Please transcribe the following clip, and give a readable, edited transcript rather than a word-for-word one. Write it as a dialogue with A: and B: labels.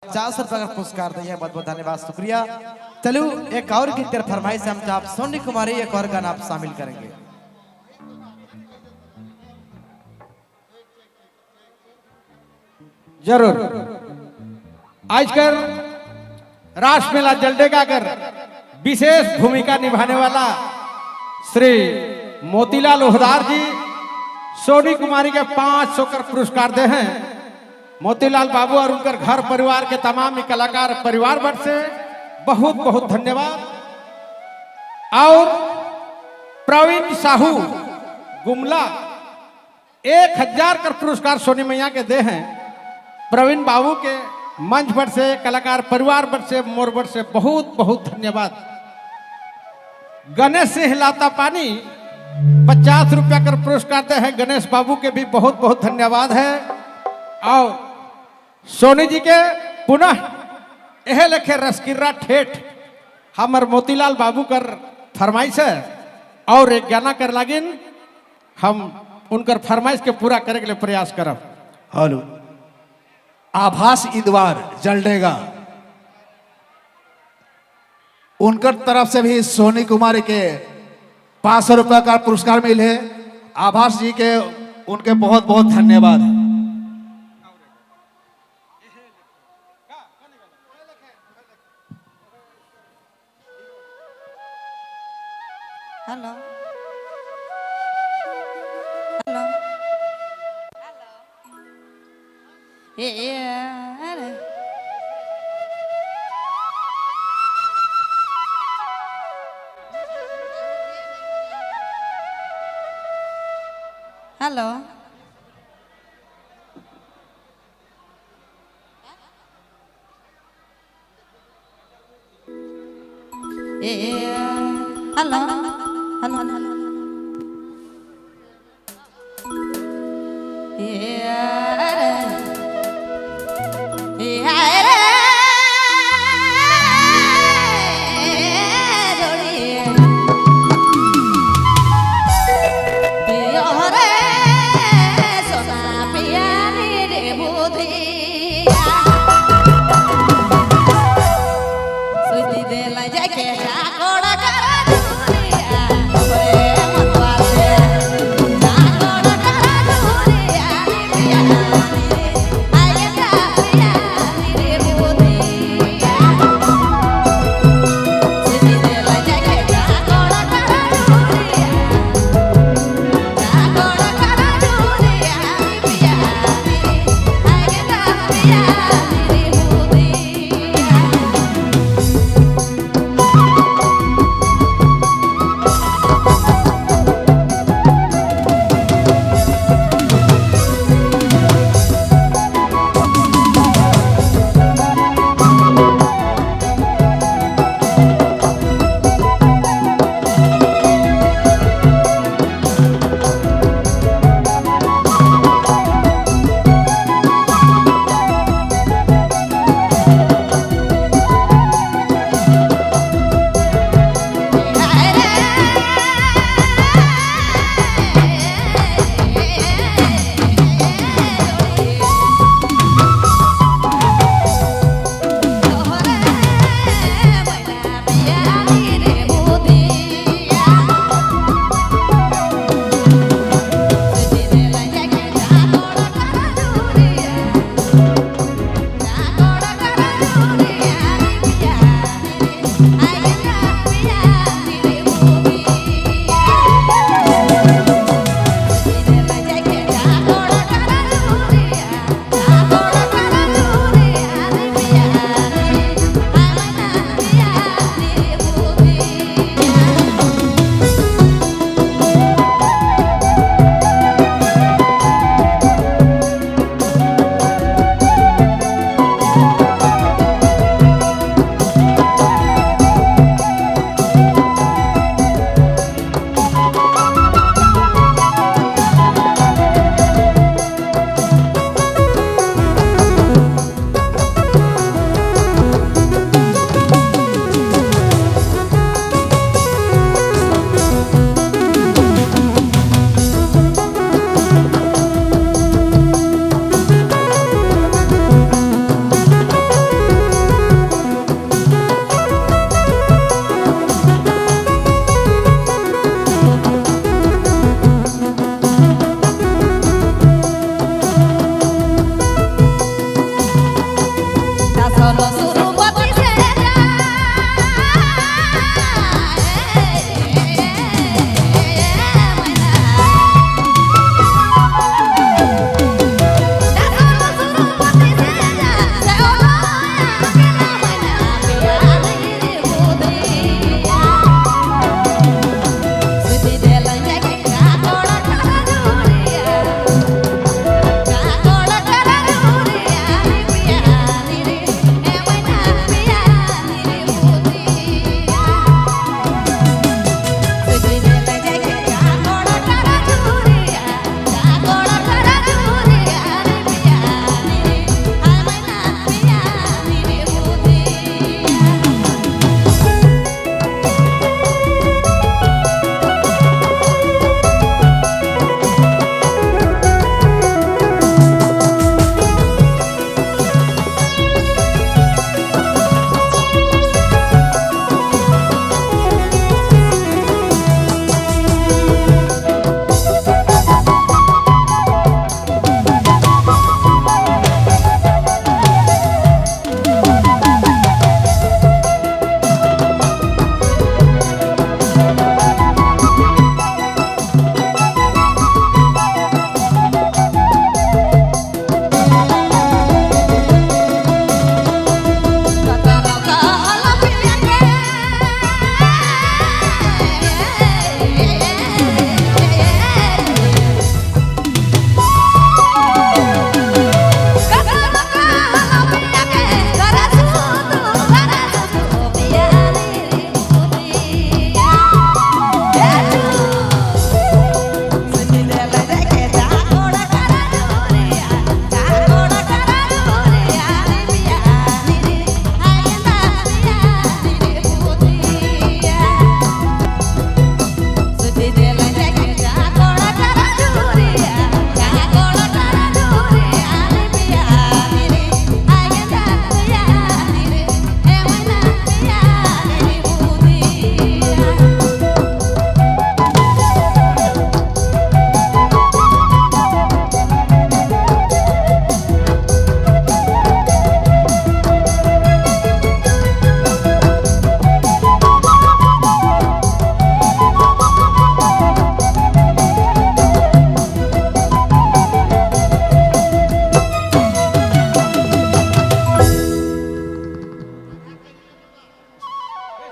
A: 50 रुपए का पुरस्कार दिया, बहुत बहुत धन्यवाद, शुक्रिया। चलो एक और की तरफ फरमाइश हम आप सोनी कुमारी एक और गाना आप शामिल करेंगे।
B: जरूर। आजकल राष्ट्र मेला जलडेगा कर विशेष भूमिका निभाने वाला श्री मोतीलाल ओहदार जी सोनी कुमारी के 500 कर पुरस्कार दे हैं। मोतीलाल बाबू और उनकर घर परिवार के तमाम कलाकार परिवार वर्ग से बहुत बहुत धन्यवाद। और प्रवीण साहू गुमला 1000 कर पुरस्कार सोनी मैया के दे हैं। प्रवीण बाबू के मंच पर से कलाकार परिवार पर से मोर पर से बहुत बहुत धन्यवाद। गणेश सिंह लाता पानी 50 रुपया कर पुरस्कार दे हैं। गणेश बाबू के भी बहुत बहुत धन्यवाद है। और सोनी जी के पुनः यह लिखे रसकिर्रा ठेठ हमर मोतीलाल बाबू कर फरमाइश है और एक गाना कर लागिन हम उनकर फरमाइश के पूरा करे के लिए प्रयास करब।
C: हेलो आभास इदवार जलडेगा उनकर तरफ से भी सोनी कुमारी के 500 रुपए का पुरस्कार मिले। आभास जी के उनके बहुत बहुत धन्यवाद।
D: हेलो हेलो अरे हेलो हेलो हेलो हेलो